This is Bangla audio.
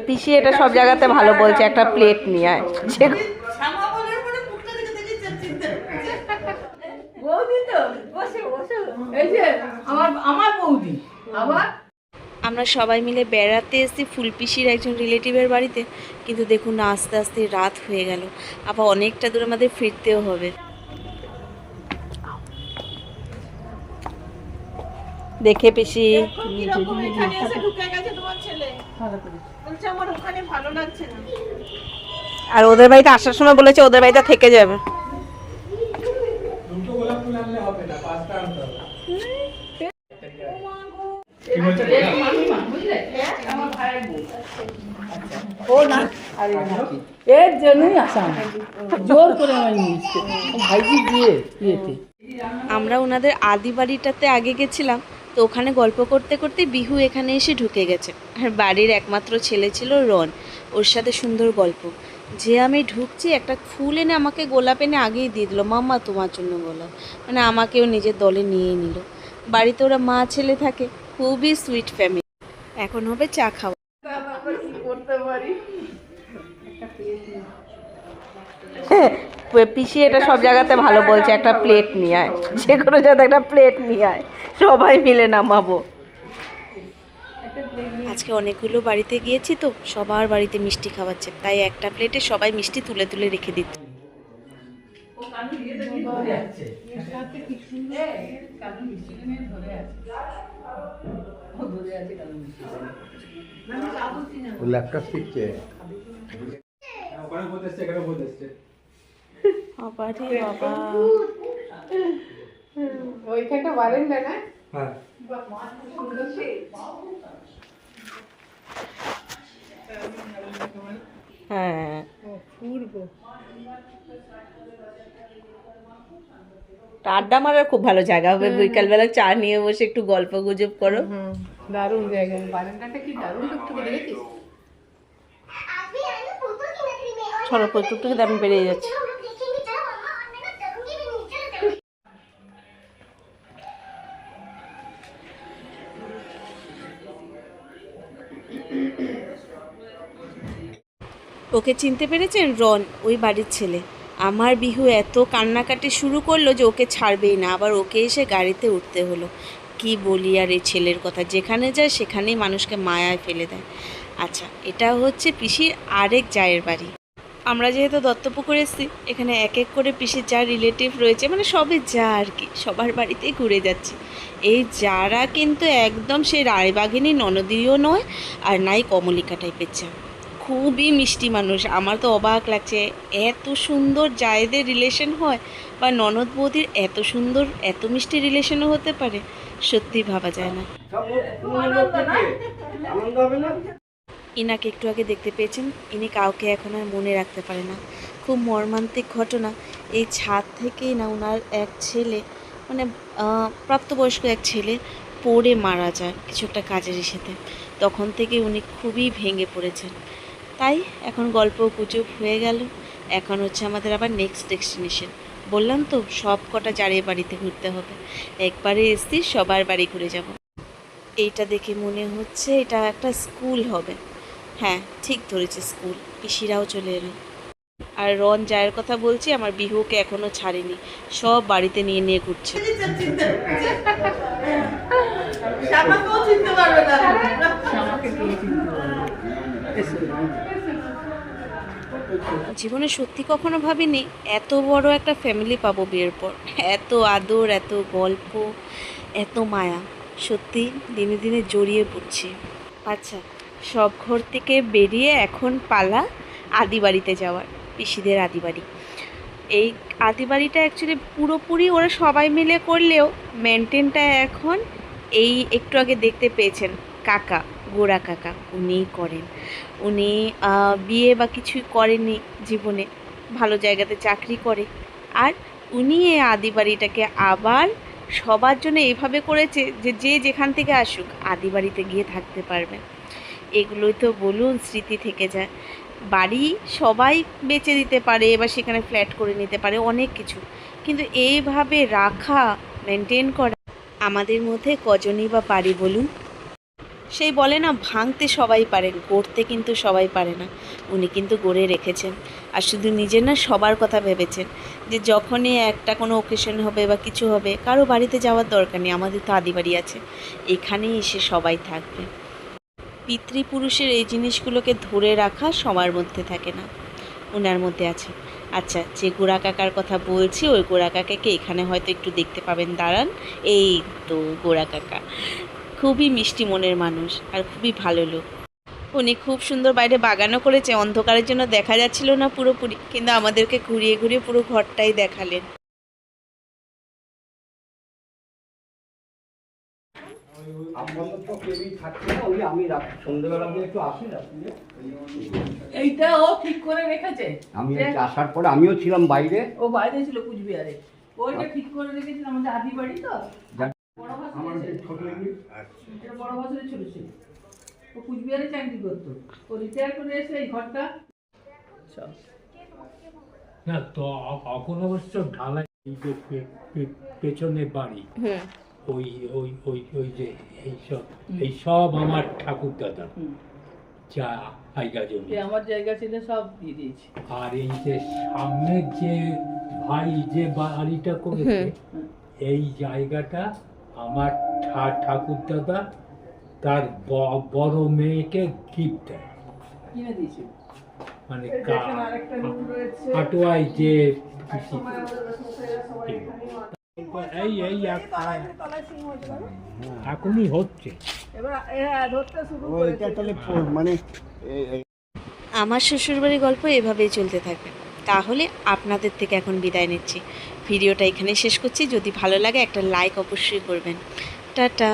পিসি এটা সব জায়গাতে ভালো বলছে, একটা প্লেট নিয়ে আয়। আমরা সবাই মিলে বেড়াতে এসেছি ফুলপিসির একজন রিলেটিভের বাড়িতে, কিন্তু দেখুন না আস্তে আস্তে রাত হয়ে গেল, আবার অনেকটা দূর আমাদের ফিরতেও হবে। দেখে পিসি আর ওদের বাড়িতে আসার সময় বলেছে ওদের বাড়িতে থেকে যাবে। এর জন্যই আসাম জোর করে আমার নিচ্ছে ভাইজি দিয়ে দিয়েছে। আমরা ওনাদের আদি বাড়িটাতে আগে গেছিলাম, তো ওখানে গল্প করতে করতে বিহু এখানে এসে ঢুকে গেছে। আর বাড়ির একমাত্র ছেলে ছিল রন, ওর সাথে সুন্দর গল্প। যে আমি ঢুকছি একটা ফুল এনে আমাকে গোলাপ এনে আগেই দিয়ে দিল, মাম্মা তোমার জন্য গোলাপ, মানে আমাকেও নিজের দলে নিয়ে নিল। বাড়িতে ওরা মা ছেলে থাকে, খুবই সুইট ফ্যামিলি। এখন হবে চা খাওয়া। পিসি এটা সব জায়গাতে ভালো বলছে, একটা প্লেট নিয়ে আয়, যে কোনো জায়গায় একটা প্লেট নিয়ে আয়, সবাই মিলে নামাবো। আজকে অনেকগুলো বাড়িতে গিয়েছি তো সবার বাড়িতে মিষ্টি খাওয়াচ্ছে, তাই একটা প্লেটে সবাই মিষ্টি তুলে তুলে রেখে দিত। ল্যাপটপ শিখছে ওইখানটা বারান্দা না? হ্যাঁ হ্যাঁ আড্ডা মারার খুব ভালো জায়গা হবে, বিকালবেলা চা নিয়ে বসে একটু গল্প গুজব করো। দারুণ জায়গা, বারান্দাটা কি দারুণ দেখতে দেখেছিস? ছড়ো টুক থেকে দারুণ বেরিয়ে যাচ্ছে। ওকে চিনতে পেরেছেন? রন, ওই বাড়ির ছেলে। আমার বিহু এত কান্নাকাটি শুরু করলো যে ওকে ছাড়বেই না, আবার ওকে এসে গাড়িতে উঠতে হলো। কি বলি আর এই ছেলের কথা, যেখানে যায় সেখানেই মানুষকে মায়ায় ফেলে দেয়। আচ্ছা, এটা হচ্ছে পিসির আরেক জায়ের বাড়ি। আমরা যেহেতু দত্তপুকুর এসেছি, এখানে এক এক করে পিসির যা রিলেটিভ রয়েছে, মানে সবই যা আর কি, সবার বাড়িতেই ঘুরে যাচ্ছি। এই যারা কিন্তু একদম সেই রায়বাঘিনী ননদীও নয় আর নাই কমলিকা টাইপের চা, খুবই মিষ্টি মানুষ। আমার তো অবাক লাগছে, এত সুন্দর জায়েদের রিলেশন হয়, বা ননদ বৌদির এত সুন্দর এত মিষ্টি রিলেশনও হতে পারে, সত্যি ভাবা যায় না। ইনাকে একটু আগে দেখতে পেয়েছেন, ইনি কাউকে এখন আর মনে রাখতে পারে না। খুব মর্মান্তিক ঘটনা। এই ছাদ থেকেই না ওনার এক ছেলে, মানে প্রাপ্তবয়স্ক এক ছেলে পড়ে মারা যায় কিছু একটা কাজের ইসেতে। তখন থেকে উনি খুবই ভেঙে পড়েছেন। তাই এখন গল্প গুজব হয়ে গেল, এখন হচ্ছে আমাদের আবার নেক্সট ডেস্টিনেশন। বললাম তো সব কটা জারের বাড়িতে ঘুরতে হবে, একবারে এসছি সবার বাড়ি ঘুরে যাব। এইটা দেখে মনে হচ্ছে এটা একটা স্কুল হবে। হ্যাঁ ঠিক ধরেছে, স্কুল। পিসিরাও চলে এলো। আর রন জায়ের কথা বলছি, আমার বিহুকে এখনো ছাড়েনি, সব বাড়িতে নিয়ে নিয়ে ঘুরছে। জীবনে সত্যি কখনো ভাবিনি এত বড় একটা ফ্যামিলি পাবো বিয়ের পর। এত আদর, এত গল্প, এত মায়া, সত্যি দিনে দিনে জড়িয়ে পড়ছি। আচ্ছা, সব ঘর থেকে বেরিয়ে এখন পালা আদি বাড়িতে যাওয়ার, পিসিদের আদি বাড়ি। এই আদি বাড়িটা অ্যাকচুয়ালি পুরোপুরি ওরা সবাই মিলে করলেও মেনটেনটা এখন এই একটু আগে দেখতে পেয়েছেন কাকা, গোড়া কাকা, উনিই করেন। উনি বিয়ে বা কিছুই করেননি জীবনে, ভালো জায়গাতে চাকরি করে। আর উনি এই আদি বাড়িটাকে আবার সবার জন্য এইভাবে করেছে যে যে যেখান থেকে আসুক আদি বাড়িতে গিয়ে থাকতে পারবে। এগুলোই তো বলুন স্মৃতি থেকে যায়। বাড়ি সবাই বেচে দিতে পারে, এবার সেখানে ফ্ল্যাট করে নিতে পারে, অনেক কিছু, কিন্তু এইভাবে রাখা, মেনটেন করা আমাদের মধ্যে কজনই বা পারি বলুন। সেই বলে না, ভাঙতে সবাই পারে, গড়তে কিন্তু সবাই পারে না। উনি কিন্তু গড়ে রেখেছেন। আর শুধু নিজের না, সবার কথা ভেবেছেন যে যখনই একটা কোনো ওকেশন হবে বা কিছু হবে, কারো বাড়িতে যাওয়ার দরকার নেই, আমাদের তো আদি বাড়ি আছে, এখানেই এসে সবাই থাকবে। পিতৃপুরুষের এই জিনিসগুলোকে ধরে রাখা সবার মধ্যে থাকে না, ওনার মধ্যে আছে। আচ্ছা, যে গোড়া কাকার কথা বলছি, ওই গোড়া কাকাকে এখানে হয়তো একটু দেখতে পাবেন, দাঁড়ান। এই তো গোড়া কাকা, খুবই মিষ্টি মনের মানুষ আর খুবই ভালো লোক। উনি খুব সুন্দর বাইরে বাগানও করেছে, অন্ধকারের জন্য দেখা যাচ্ছিল না পুরোপুরি, কিন্তু আমাদেরকে ঘুরিয়ে ঘুরিয়ে পুরো ঘরটাই দেখালেন। এইটা ও ঠিক করে রেখেছে। আমি আসার পরে আমিও ছিলাম বাইরে। ও বাইরে ছিল কুচবিহারে, ওইটা ঠিক করে রেখেছিল আমাদের আদি বাড়ি তো। বড় ভাসুরের ছেলে। এটা বড় ভাসুরের ছোট ছিল। ও কুচবিহারে চাকরি করতো, ও রিটায়ার করে এসে এই ঘরটা। না তো এখন অবশ্য ঢালাই, এই যে পেছনে বাড়ি, ওই ওই ওই ওই যে এইসব আমার ঠাকুর দাদা যা জায়গা জমি, আমার জায়গা ছিল সব দিয়ে দিয়েছি। আর এই যে সামনের যে ভাই যে বাড়িটা করেছে, এই জায়গাটা আমার ঠাকুর দাদা তার বড় মেয়েকে গিফট দেয়, কিনে দিয়েছি। মানে কাটোয়ায় যে এই এই এখনই হচ্ছে। আমার শ্বশুরবাড়ির গল্প এভাবেই চলতে থাকবে। তাহলে আপনাদের থেকে এখন বিদায় নিচ্ছি। ভিডিওটা এখানে শেষ করছি। যদি ভালো লাগে একটা লাইক অবশ্যই করবেন। টাটা।